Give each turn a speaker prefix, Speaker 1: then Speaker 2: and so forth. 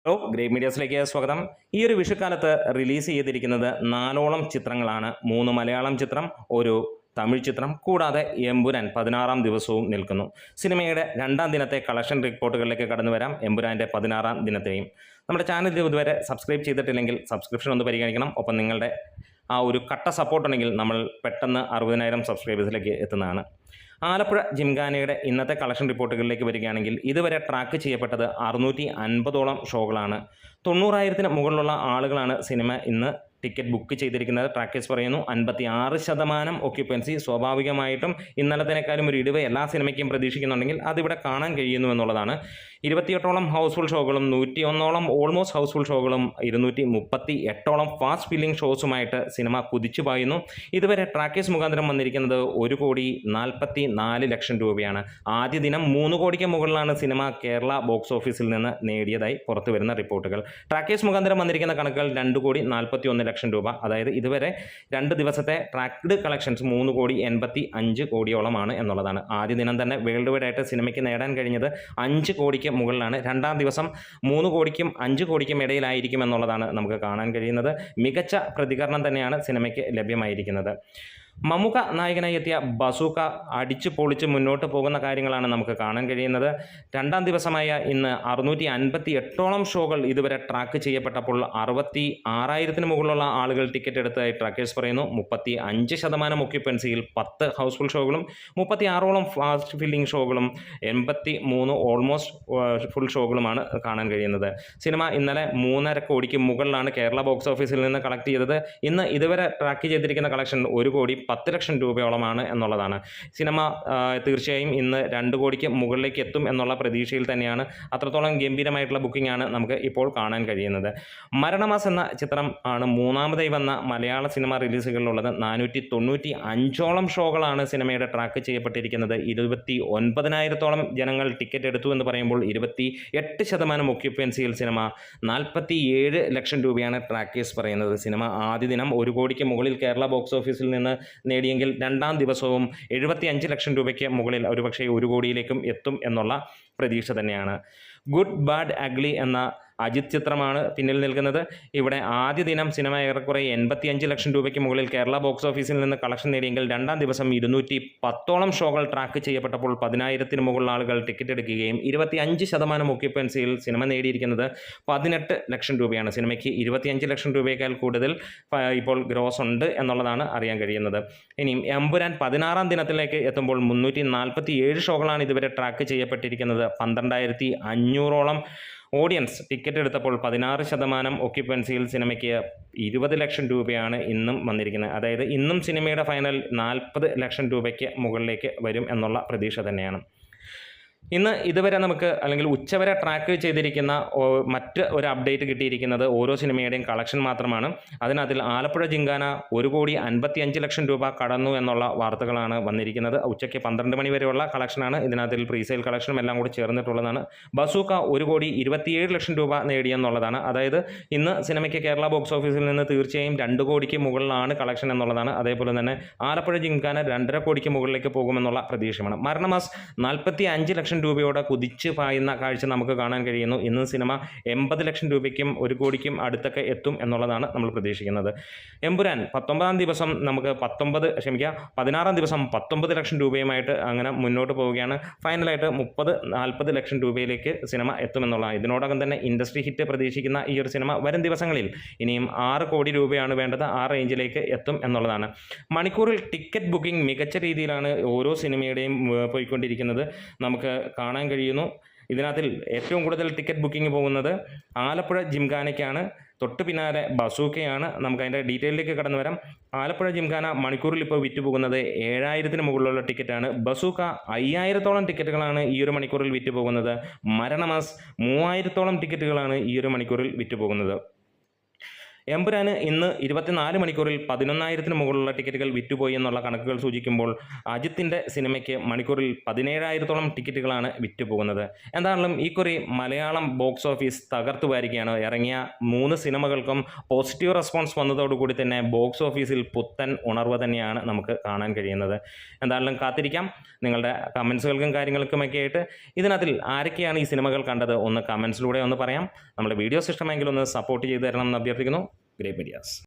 Speaker 1: Hello great മീഡിയാസിലേക്ക് സ്വാഗതം. ഈ ഒരു വിഷുക്കാലത്ത് റിലീസ് ചെയ്തിരിക്കുന്നത് 4ഓളം ചിത്രങ്ങളാണ്. 3 മലയാളം ചിത്രം, ഒരു തമിഴ് ചിത്രം, കൂടാതെ എമ്പുരാൻ 16-ാം ദിവസവും നിൽക്കുന്നു. സിനിമയുടെ 2ാം ദിനത്തെ കളക്ഷൻ റിപ്പോർട്ടുകളിലേക്ക് കടന്നു വരാം. എമ്പുരാൻ്റെ 16-ാം ദിനത്തെയും നമ്മുടെ ചാനൽ ഇതുവരെ സബ്സ്ക്രൈബ് ചെയ്തിട്ടില്ലെങ്കിൽ സബ്സ്ക്രിപ്ഷൻ ഒന്ന് പരിഗണിക്കണം. ഒപ്പം നിങ്ങളുടെ ആ ഒരു കട്ട സപ്പോർട്ട് ഉണ്ടെങ്കിൽ നമ്മൾ പെട്ടെന്ന് 60,000 സബ്സ്ക്രൈബേഴ്സിലേക്ക് എത്തുന്നതാണ്. ആലപ്പുഴ ജിംഖാനയുടെ ഇന്നത്തെ കളക്ഷൻ റിപ്പോർട്ടുകളിലേക്ക് വരികയാണെങ്കിൽ ഇതുവരെ ട്രാക്ക് ചെയ്യപ്പെട്ടത് 650ഓളം ഷോകളാണ്. 90,000-ന് മുകളിലുള്ള ആളുകളാണ് സിനിമ ഇന്ന് ടിക്കറ്റ് ബുക്ക് ചെയ്തിരിക്കുന്നത്. ട്രാക്കേഴ്സ് പറയുന്നു 56% ഒക്യുപ്പൻസി. സ്വാഭാവികമായിട്ടും ഇന്നലത്തേക്കാളും ഒരു ഇടിവ് എല്ലാ സിനിമയ്ക്കും പ്രതീക്ഷിക്കുന്നുണ്ടെങ്കിൽ അതിവിടെ കാണാൻ കഴിയുന്നു എന്നുള്ളതാണ്. 28ഓളം ഹൗസ്ഫുൾ ഷോകളും 101ഓളം ഓൾമോസ്റ്റ് ഹൗസ്ഫുൾ ഷോകളും 238ഓളം ഫാസ്റ്റ് ഫില്ലിംഗ് ഷോസുമായിട്ട് സിനിമ കുതിച്ചു പായുന്നു. ഇതുവരെ ട്രാക്കേഴ്സ് മുഖാന്തരം വന്നിരിക്കുന്നത് 1,44,00,000 രൂപയാണ്. ആദ്യ ദിനം 3 കോടിക്ക് മുകളിലാണ് സിനിമ കേരള ബോക്സ് ഓഫീസിൽ നിന്ന് നേടിയതായി പുറത്തു വരുന്ന റിപ്പോർട്ടുകൾ. ട്രാക്കേഴ്സ് മുഖാന്തരം വന്നിരിക്കുന്ന കണക്കുകൾ 2,41,00,000 രൂപ. അതായത് ഇതുവരെ 2 ദിവസത്തെ ട്രാക്ക്ഡ് കളക്ഷൻസ് 3,85 കോടിയോളമാണ് എന്നുള്ളതാണ്. ആദ്യ ദിനം തന്നെ വേൾഡ് വൈഡ് ആയിട്ട് സിനിമയ്ക്ക് നേടാൻ കഴിഞ്ഞത് 5 കോടിക്ക് മുകളിലാണ്. 2ാം ദിവസം 3 കോടിക്കും 5 കോടിക്കും ഇടയിലായിരിക്കും എന്നുള്ളതാണ് നമുക്ക് കാണാൻ കഴിയുന്നത്. മികച്ച പ്രതികരണം തന്നെയാണ് സിനിമയ്ക്ക് ലഭ്യമായിരിക്കുന്നത്. മമ്മൂക്ക നായകനായി എത്തിയ ബസൂക്ക അടിച്ചു പൊളിച്ച് മുന്നോട്ട് പോകുന്ന കാര്യങ്ങളാണ് നമുക്ക് കാണാൻ കഴിയുന്നത്. 2ാം ദിവസമായ ഇന്ന് 658ഓളം ഷോകൾ ഇതുവരെ ട്രാക്ക് ചെയ്യപ്പെട്ടപ്പോൾ 66,000-ന് മുകളിലുള്ള ആളുകൾ ടിക്കറ്റ് എടുത്തതായി ട്രാക്കേഴ്സ് പറയുന്നു. 35% ഒക്യുപ്പൻസിയിൽ 10 ഹൗസ്ഫുൾ ഷോകളും 36ഓളം ഫാസ്റ്റ് ഫില്ലിംഗ് ഷോകളും 83 ഓൾമോസ്റ്റ് ഫുൾ ഷോകളുമാണ് കാണാൻ കഴിയുന്നത്. സിനിമ ഇന്നലെ 3.5 കോടിക്ക് മുകളിലാണ് കേരള ബോക്സ് ഓഫീസിൽ നിന്ന് കളക്ട് ചെയ്തത്. ഇന്ന് ഇതുവരെ ട്രാക്ക് ചെയ്തിരിക്കുന്ന കളക്ഷൻ 1,10,00,000 രൂപയോളമാണ് എന്നുള്ളതാണ്. സിനിമ തീർച്ചയായും ഇന്ന് 2 കോടിക്ക് മുകളിലേക്ക് എത്തും എന്നുള്ള പ്രതീക്ഷയിൽ തന്നെയാണ്. അത്രത്തോളം ഗംഭീരമായിട്ടുള്ള ബുക്കിംഗ് ആണ് നമുക്ക് ഇപ്പോൾ കാണാൻ കഴിയുന്നത്. മരണമാസ് എന്ന ചിത്രം ആണ് 3ാമതായി വന്ന മലയാള സിനിമ റിലീസുകളിലുള്ളത്. 495ഓളം ഷോകളാണ് സിനിമയുടെ ട്രാക്ക് ചെയ്യപ്പെട്ടിരിക്കുന്നത്. 29,000-ഓളം ജനങ്ങൾ ടിക്കറ്റ് എടുത്തു എന്ന് പറയുമ്പോൾ 28% ഒക്യുപ്പൻസിയിൽ സിനിമ 47,00,000 രൂപയാണ് ട്രാക്കേഴ്സ് പറയുന്നത്. സിനിമ ആദ്യ ദിനം 1 കോടിക്ക് മുകളിൽ കേരള ബോക്സ് ഓഫീസിൽ നിന്ന് നേടിയെങ്കിൽ 2ാം ദിവസവും 75,00,000 രൂപയ്ക്ക് മുകളിൽ ഒരുപക്ഷെ 1 കോടിയിലേക്കും എത്തും എന്നുള്ള പ്രതീക്ഷ തന്നെയാണ്. ഗുഡ് ബാഡ് അഗ്ലി എന്ന അജിത് ചിത്രമാണ് പിന്നിൽ നിൽക്കുന്നത്. ഇവിടെ ആദ്യ ദിനം സിനിമ ഏറെക്കുറെ 85,00,000 രൂപയ്ക്ക് മുകളിൽ കേരള ബോക്സ് ഓഫീസിൽ നിന്ന് കളക്ഷൻ നേടിയെങ്കിൽ 2ാം ദിവസം 210ഓളം ഷോകൾ ട്രാക്ക് ചെയ്യപ്പെട്ടപ്പോൾ 10,000-ന് മുകളിൽ ആളുകൾ ടിക്കറ്റ് എടുക്കുകയും 25% ഒക്യുപ്പൻസിയിൽ സിനിമ നേടിയിരിക്കുന്നത് 18,00,000 രൂപയാണ്. സിനിമയ്ക്ക് 25,00,000 രൂപയേക്കാൾ കൂടുതൽ ഇപ്പോൾ ഗ്രോസ് ഉണ്ട് എന്നുള്ളതാണ് അറിയാൻ കഴിയുന്നത്. ഇനിയും എമ്പുരാൻ 16-ാം ദിനത്തിലേക്ക് എത്തുമ്പോൾ 347 ഷോകളാണ് ഇതുവരെ ട്രാക്ക് ചെയ്യപ്പെട്ടിരിക്കുന്നത്. 12,500ഓളം ഓഡിയൻസ് ടിക്കറ്റ് എടുത്തപ്പോൾ 16% ഒക്യുപ്പൻസിയിൽ സിനിമയ്ക്ക് 20,00,000 രൂപയാണ് ഇന്നും വന്നിരിക്കുന്നത്. അതായത് ഇന്നും സിനിമയുടെ ഫൈനൽ 40,00,000 രൂപയ്ക്ക് മുകളിലേക്ക് വരും എന്നുള്ള പ്രതീക്ഷ തന്നെയാണ്. ഇന്ന് ഇതുവരെ നമുക്ക് അല്ലെങ്കിൽ ഉച്ചവരെ ട്രാക്ക് ചെയ്തിരിക്കുന്ന മറ്റ് ഒരു അപ്ഡേറ്റ് കിട്ടിയിരിക്കുന്നത് ഓരോ സിനിമയുടെയും കളക്ഷൻ മാത്രമാണ്. അതിനകത്തിൽ ആലപ്പുഴ ജിംഖാന 1,55,00,000 രൂപ കടന്നു എന്നുള്ള വാർത്തകളാണ് വന്നിരിക്കുന്നത്. ഉച്ചയ്ക്ക് 12 മണി വരെയുള്ള കളക്ഷനാണ്. ഇതിനകത്തിൽ പ്രീസെയിൽ കളക്ഷനും എല്ലാം കൂടി ചേർന്നിട്ടുള്ളതാണ്. ബസൂക്ക 1,27,00,000 രൂപ നേടിയെന്നുള്ളതാണ്. അതായത് ഇന്ന് സിനിമയ്ക്ക് കേരള ബോക്സ് ഓഫീസിൽ നിന്ന് തീർച്ചയായും 2 കോടിക്ക് മുകളിലാണ് കളക്ഷൻ എന്നുള്ളതാണ്. അതേപോലെ തന്നെ ആലപ്പുഴ ജിംഖാന 2.5 കോടിക്ക് മുകളിലേക്ക് പോകുമെന്നുള്ള പ്രതീക്ഷയാണ്. മരണമാസ് 45,00,000 രൂപയോടെ കുതിച്ച് പായുന്ന കാഴ്ച നമുക്ക് കാണാൻ കഴിയുന്നു. ഇന്ന് സിനിമ 80,00,000 രൂപയ്ക്കും 1 കോടിക്കും അടുത്തൊക്കെ എത്തും എന്നുള്ളതാണ് നമ്മൾ പ്രതീക്ഷിക്കുന്നത്. എമ്പുരാൻ 16-ാം ദിവസം 19,00,000 രൂപയുമായിട്ട് അങ്ങനെ മുന്നോട്ട് പോവുകയാണ്. ഫൈനലായിട്ട് 30-40 രൂപയിലേക്ക് സിനിമ എത്തുമെന്നുള്ളതാണ്. ഇതിനോടകം തന്നെ ഇൻഡസ്ട്രി ഹിറ്റ് പ്രതീക്ഷിക്കുന്ന ഈ ഒരു സിനിമ വരും ദിവസങ്ങളിൽ ഇനിയും 6 കോടി രൂപയാണ് വേണ്ടത്. ആ റേഞ്ചിലേക്ക് എത്തും എന്നുള്ളതാണ്. മണിക്കൂറിൽ ടിക്കറ്റ് ബുക്കിംഗ് മികച്ച രീതിയിലാണ് ഓരോ സിനിമയുടെയും പോയിക്കൊണ്ടിരിക്കുന്നത് നമുക്ക് കാണാൻ കഴിയുന്നു. ഇതിനകത്തിൽ ഏറ്റവും കൂടുതൽ ടിക്കറ്റ് ബുക്കിംഗ് പോകുന്നത് ആലപ്പുഴ ജിംഖാനയ്ക്കാണ്. തൊട്ട് പിന്നാലെ ബസൂക്കയാണ്. നമുക്ക് അതിൻ്റെ ഡീറ്റെയിലേക്ക് കടന്നു വരാം. ആലപ്പുഴ ജിംഖാന മണിക്കൂറിൽ ഇപ്പോൾ വിറ്റുപോകുന്നത് 7,000-ന് മുകളിലുള്ള ടിക്കറ്റാണ്. ബസൂക്ക 5,000-ഓളം ടിക്കറ്റുകളാണ് ഈ ഒരു മണിക്കൂറിൽ വിറ്റുപോകുന്നത്. മരണമാസ് 3,000-ഓളം ടിക്കറ്റുകളാണ് ഈ ഒരു മണിക്കൂറിൽ വിറ്റുപോകുന്നത്. എമ്പുരാന് ഇന്ന് 24 മണിക്കൂറിൽ 11,000-ന് മുകളിലുള്ള ടിക്കറ്റുകൾ വിറ്റുപോയി എന്നുള്ള കണക്കുകൾ സൂചിക്കുമ്പോൾ അജിത്തിൻ്റെ സിനിമയ്ക്ക് മണിക്കൂറിൽ 17,000-ഓളം ടിക്കറ്റുകളാണ് വിറ്റുപോകുന്നത്. എന്തായാലും ഈ കുറി മലയാളം ബോക്സ് ഓഫീസ് തകർത്തു വാരികയാണ്. ഇറങ്ങിയ 3 സിനിമകൾക്കും പോസിറ്റീവ് റെസ്പോൺസ് വന്നതോടുകൂടി തന്നെ ബോക്സ് ഓഫീസിൽ പുത്തൻ ഉണർവ് തന്നെയാണ് നമുക്ക് കാണാൻ കഴിയുന്നത്. എന്തായാലും കാത്തിരിക്കാം. നിങ്ങളുടെ കമൻസുകൾക്കും കാര്യങ്ങൾക്കുമൊക്കെ ആയിട്ട് ഇതിനകത്തിൽ ആരൊക്കെയാണ് ഈ സിനിമകൾ കണ്ടത് ഒന്ന് കമൻസിലൂടെ ഒന്ന് പറയാം. നമ്മുടെ വീഡിയോസ് ഇഷ്ടമെങ്കിൽ ഒന്ന് സപ്പോർട്ട് ചെയ്തു തരണം എന്ന് അഭ്യർത്ഥിക്കുന്നു. Grey medias.